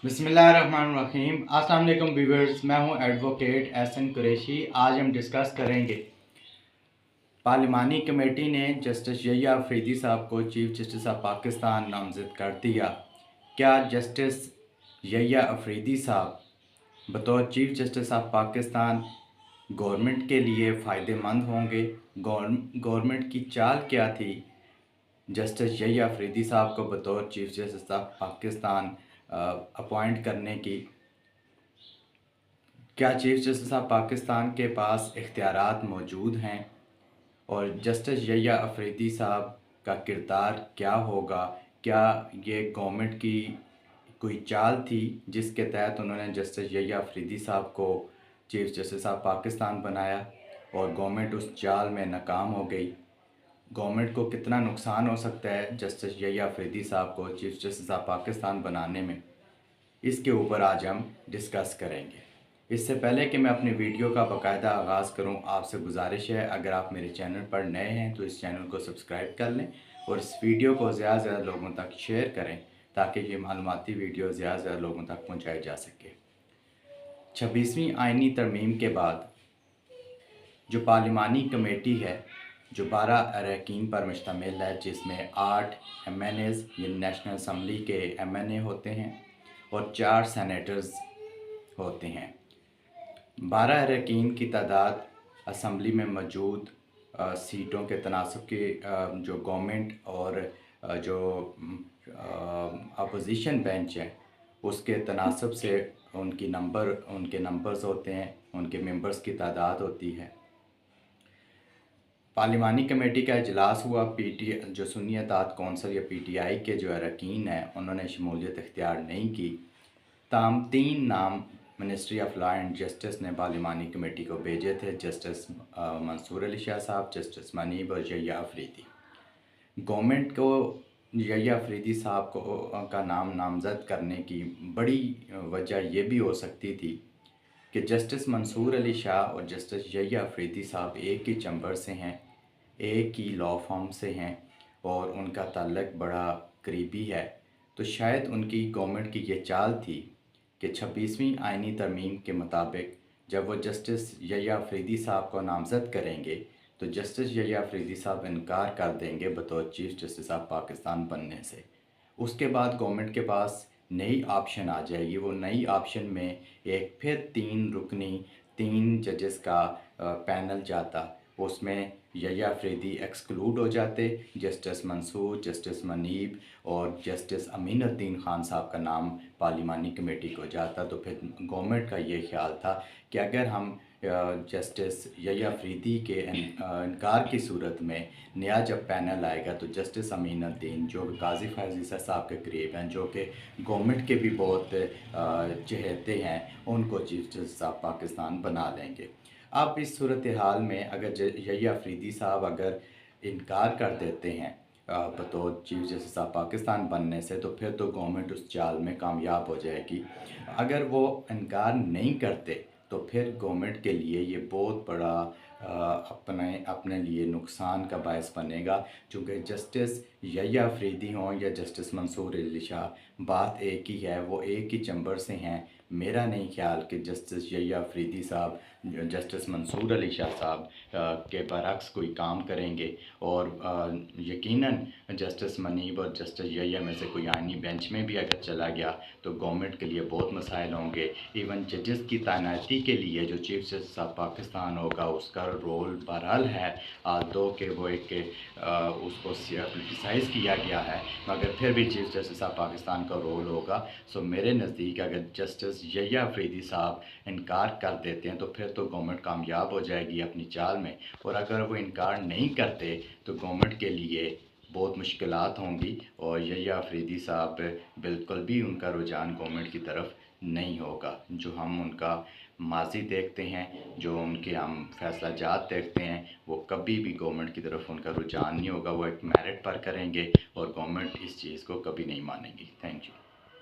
बिस्मिल्लाहिर्रहमानिर्रहीम। अस्सलाम वालेकुम व्यूअर्स, मैं हूं एडवोकेट एहसन कुरैशी। आज हम डिस्कस करेंगे पार्लिमानी कमेटी ने जस्टिस यहिया अफरीदी साहब को चीफ जस्टिस ऑफ पाकिस्तान नामजद कर दिया। क्या जस्टिस यहिया अफरीदी साहब बतौर chief justice of Pakistan government के लिए फ़ायदेमंद होंगे? गवर्नमेंट की चाल क्या थी जस्टिस यहिया अफरीदी साहब को बतौर chief justice of Pakistan appoint करने की? क्या चीफ जस्टिस ऑफ पाकिस्तान के पास इख्तियारात मौजूद हैं? और जस्टिस यहिया अफरीदी साहब का किरदार क्या होगा? क्या ये गवर्नमेंट की कोई चाल थी जिसके तहत उन्होंने जस्टिस यहिया अफरीदी साहब को चीफ जस्टिस ऑफ पाकिस्तान बनाया और गवर्नमेंट उस चाल में नाकाम हो गई? गवर्नमेंट को कितना नुकसान हो सकता है जस्टिस यहिया अफरीदी साहब को चीफ जस्टिस ऑफ पाकिस्तान बनाने में? इसके ऊपर आज हम डिस्कस करेंगे। इससे पहले कि मैं अपनी वीडियो का बाकायदा आगाज़ करूं, आपसे गुजारिश है अगर आप मेरे चैनल पर नए हैं तो इस चैनल को सब्सक्राइब कर लें और इस वीडियो को ज़्यादा से ज़्यादा लोगों तक शेयर करें ताकि ये मालूमाती वीडियो ज़्यादा से ज़्यादा लोगों तक पहुँचाई जा सके। 26वीं आइनी तरमीम के बाद जो पार्लिमानी कमेटी है जो 12 अरकान पर मुश्तमिल है, जिसमें 8 MNAs ये नेशनल असम्बली के MNA होते हैं और 4 सेनेटर्स होते हैं। 12 अरकान की तादाद असम्बली में मौजूद सीटों के तनासब के जो गवर्नमेंट और जो अपोजिशन बेंच है उसके तनासब से उनके नंबर्स होते हैं, उनके मेंबर्स की तादाद होती है। पार्लिमानी कमेटी का इजलास हुआ। जो सुन्नी अतात कौंसिल या PTI के जो अरकान हैं उन्होंने शमूलियत इख्तियार नहीं की। ताम 3 नाम ministry of law and justice ने पार्लिमानी कमेटी को भेजे थे, जस्टिस मंसूर अली शाह साहब, जस्टिस मनीब और यहिया अफरीदी। गवर्नमेंट को यहिया अफरीदी साहब को का नाम नामज़द करने की बड़ी वजह ये भी हो सकती थी कि जस्टिस मंसूर अली शाह और जस्टिस यहिया अफरीदी साहब एक ही चैम्बर से हैं, एक ही लॉ फर्म से हैं और उनका ताल्लुक बड़ा करीबी है। तो शायद उनकी गवर्नमेंट की ये चाल थी कि 26वीं आइनी तरमीम के मुताबिक जब वो जस्टिस यहिया अफरीदी साहब को नामज़द करेंगे तो जस्टिस यहिया अफरीदी साहब इनकार कर देंगे बतौर चीफ जस्टिस ऑफ पाकिस्तान बनने से। उसके बाद गवर्नमेंट के पास नई ऑप्शन आ जाएगी। वो नई ऑप्शन में एक फिर 3 रुकनी 3 जजेस का पैनल जाता, उसमें यहिया अफरीदी एक्सक्लूड हो जाते, जस्टिस मंसूर, जस्टिस मनीब और जस्टिस अमीनुद्दीन खान साहब का नाम पार्लिमानी कमेटी को जाता। तो फिर गवर्नमेंट का ये ख्याल था कि अगर हम जस्टिस यहिया अफरीदी के इनकार की सूरत में नया जब पैनल आएगा तो जस्टिस अमीनुद्दीन जो काजी फैज़ ईसा साहब के करीब हैं, जो कि गवर्नमेंट के भी बहुत चहेते हैं, उनको चीफ जस्टिस ऑफ पाकिस्तान बना लेंगे। अब इस सूरत हाल में अगर यहिया अफरीदी साहब अगर इनकार कर देते हैं बतौर चीफ जस्टिस ऑफ पाकिस्तान बनने से तो फिर तो गवर्नमेंट उस चाल में कामयाब हो जाएगी। अगर वो इनकार नहीं करते तो फिर गवर्नमेंट के लिए ये बहुत बड़ा अपने लिए नुकसान का बायस बनेगा, चूँकि जस्टिस यहिया अफरीदी हों या जस्टिस मंसूर अली शाह, बात एक ही है, वो एक ही चैम्बर से हैं। मेरा नहीं ख्याल कि जस्टिस यहिया अफरीदी साहब जस्टिस मंसूर अली शाह साहब के बरक्स कोई काम करेंगे और यकीनन जस्टिस मनीब और जस्टिस यहिया में से कोई आइनी बेंच में भी अगर चला गया तो गवर्नमेंट के लिए बहुत मसाइल होंगे। इवन जजेस की तैनाती के लिए जो चीफ जस्टिस ऑफ पाकिस्तान होगा उसका रोल बहरहाल है, दो के वो एक उसको क्रिटिसाइज़ किया गया है, मगर फिर भी चीफ जस्टिस ऑफ पाकिस्तान का रोल होगा। सो मेरे नज़दीक अगर जस्टिस यहिया अफरीदी साहब इनकार कर देते हैं तो फिर तो गवर्नमेंट कामयाब हो जाएगी अपनी चाल में, और अगर वो इनकार नहीं करते तो गवर्नमेंट के लिए बहुत मुश्किलात होंगी और यहिया अफरीदी साहब बिल्कुल भी उनका रुझान गवर्नमेंट की तरफ नहीं होगा। जो हम उनका माजी देखते हैं, जो उनके हम फैसला जात देखते हैं, वो कभी भी गवर्नमेंट की तरफ उनका रुझान नहीं होगा। वो एक मेरिट पर करेंगे और गवर्नमेंट इस चीज़ को कभी नहीं मानेगी। Thank you.